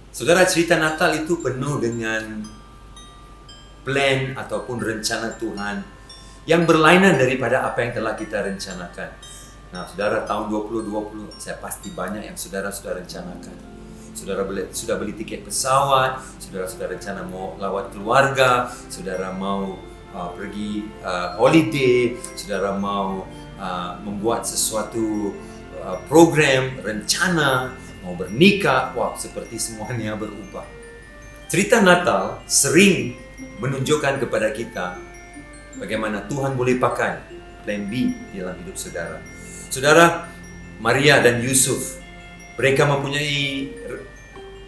Saudara, cerita Natal itu penuh dengan plan ataupun rencana Tuhan yang berlainan daripada apa yang telah kita rencanakan. Nah, saudara, tahun 2020 saya pasti banyak yang saudara sudah rencanakan. Saudara sudah beli tiket pesawat, saudara sudah rencana mau lawat keluarga, saudara mau pergi holiday, saudara mau membuat sesuatu program, rencana, mau bernikah. Wah, seperti semuanya berubah. Cerita Natal sering menunjukkan kepada kita bagaimana Tuhan boleh pakai plan B dalam hidup saudara. Saudara, Maria dan Yusuf, mereka mempunyai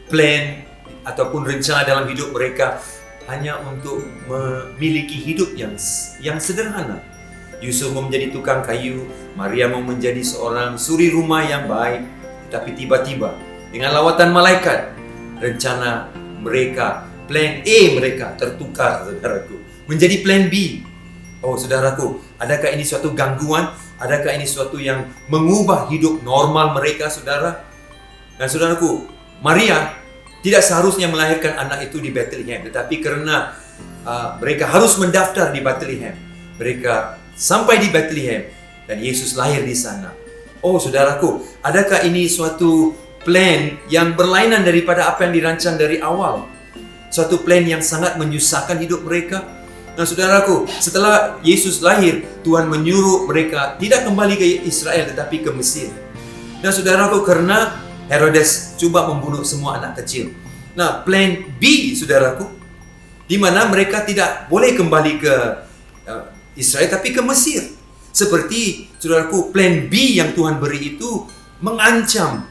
plan ataupun rencana dalam hidup mereka hanya untuk memiliki hidup yang sederhana. Yusuf mau menjadi tukang kayu, Maria mau menjadi seorang suri rumah yang baik. Tapi tiba-tiba dengan lawatan malaikat, rencana mereka, plan A mereka tertukar, saudaraku, menjadi plan B. Oh, saudaraku, adakah ini suatu gangguan? Adakah ini suatu yang mengubah hidup normal mereka, saudara? Dan saudaraku, Maria tidak seharusnya melahirkan anak itu di Bethlehem, tetapi karena mereka harus mendaftar di Bethlehem, mereka sampai di Bethlehem dan Yesus lahir di sana. Oh, saudaraku, adakah ini suatu plan yang berlainan daripada apa yang dirancang dari awal? Suatu plan yang sangat menyusahkan hidup mereka. Nah, saudaraku, setelah Yesus lahir, Tuhan menyuruh mereka tidak kembali ke Israel tetapi ke Mesir. Nah, saudaraku, karena Herodes coba membunuh semua anak kecil. Nah, plan B, saudaraku, di mana mereka tidak boleh kembali ke Israel tapi ke Mesir. Seperti, saudaraku, plan B yang Tuhan beri itu mengancam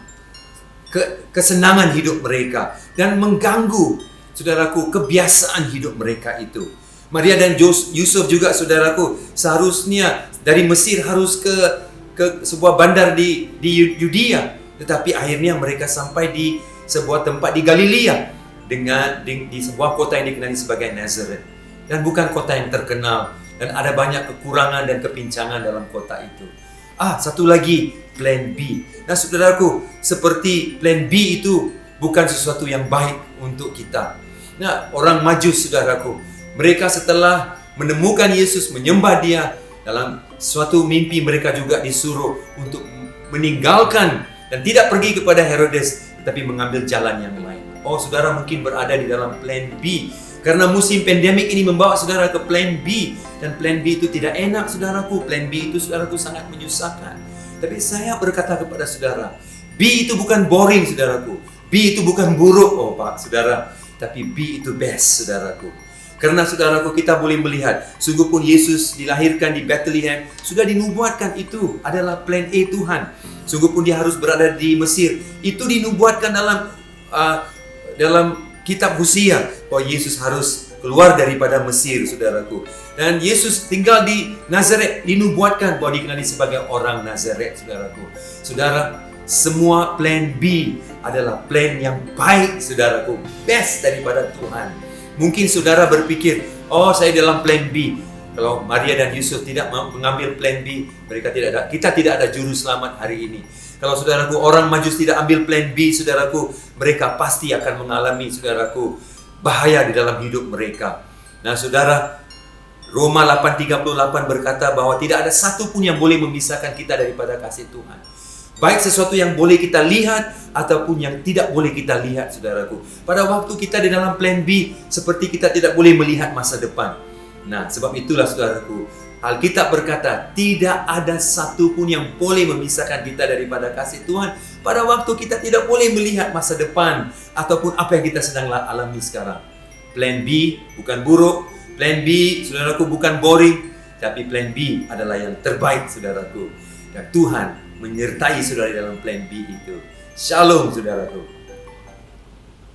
kesenangan hidup mereka dan mengganggu, saudaraku, kebiasaan hidup mereka itu. Maria dan Yusuf juga, saudaraku, seharusnya dari Mesir harus ke sebuah bandar di Yudea, tetapi akhirnya mereka sampai di sebuah tempat di Galilea di sebuah kota yang dikenali sebagai Nazareth, dan bukan kota yang terkenal dan ada banyak kekurangan dan kepincangan dalam kota itu. Satu lagi, plan B. Nah, saudaraku, seperti plan B itu bukan sesuatu yang baik untuk kita. Nah, orang Majus, saudaraku, mereka setelah menemukan Yesus, menyembah Dia, dalam suatu mimpi mereka juga disuruh untuk meninggalkan dan tidak pergi kepada Herodes, tetapi mengambil jalan yang lain. Oh, saudara mungkin berada di dalam plan B, karena musim pandemik ini membawa saudara ke plan B, dan plan B itu tidak enak, saudaraku. Plan B itu, saudaraku, sangat menyusahkan. Tapi saya berkata kepada saudara, B itu bukan boring, saudaraku. B itu bukan buruk, oh Pak, saudara, tapi B itu best, saudaraku. Karena, saudaraku, kita boleh melihat, sungguh pun Yesus dilahirkan di Bethlehem, sudah dinubuatkan itu adalah plan A Tuhan. Sungguh pun Dia harus berada di Mesir, itu dinubuatkan dalam kitab Hosea, bahwa Yesus harus keluar daripada Mesir, saudaraku. Dan Yesus tinggal di Nazaret, dinubuatkan bahwa dikenali sebagai orang Nazaret, saudaraku. Saudara, semua plan B adalah plan yang baik, saudaraku, best daripada Tuhan. Mungkin saudara berpikir, oh, saya dalam plan B. Kalau Maria dan Yusuf tidak mengambil plan B, kita tidak ada juru selamat hari ini. Kalau, saudaraku, orang Majus tidak ambil plan B, saudaraku, mereka pasti akan mengalami, saudaraku, bahaya di dalam hidup mereka. Nah, saudara, Roma 8:38 berkata bahwa tidak ada satu pun yang boleh memisahkan kita daripada kasih Tuhan. Baik sesuatu yang boleh kita lihat ataupun yang tidak boleh kita lihat, saudaraku. Pada waktu kita di dalam plan B, seperti kita tidak boleh melihat masa depan. Nah, sebab itulah, saudaraku, Alkitab berkata, tidak ada satu pun yang boleh memisahkan kita daripada kasih Tuhan. Pada waktu kita tidak boleh melihat masa depan ataupun apa yang kita sedang alami sekarang. Plan B bukan buruk, plan B, saudaraku, bukan boring, tapi plan B adalah yang terbaik, saudaraku. Dan Tuhan menyertai saudara dalam plan B itu. Shalom, saudaraku.